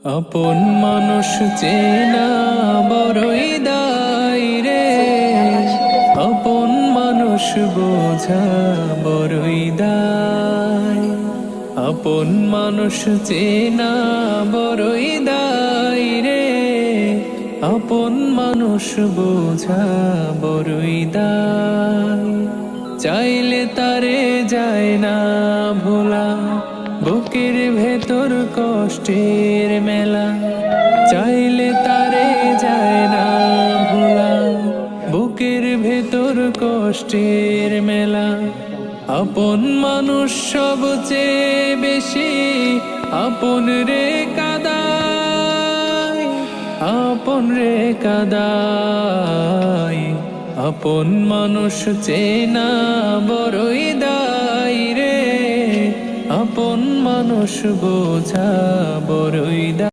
আপন মানুষ চেনা বড়ই দায় রে, আপন মানুষ বোঝা বড়ই দায়। আপন মানুষ চেনা বড়ই দায় রে, আপন মানুষ বোঝা বড়ই দায়। চাইলে তারে যায় না ভোলা, বুকের ভেতর কষ্টের মেলা। চাইলে তারে যায় না ভোলা, বুকের ভেতর কষ্টের মেলা। আপন মানুষ সবচেয়ে বেশি আপন রে কাদায়, আপন রে কাদায়। আপন মানুষ চেনা বড়ই দায় রে, আপন মানুষ বোঝা বড়ই দায়।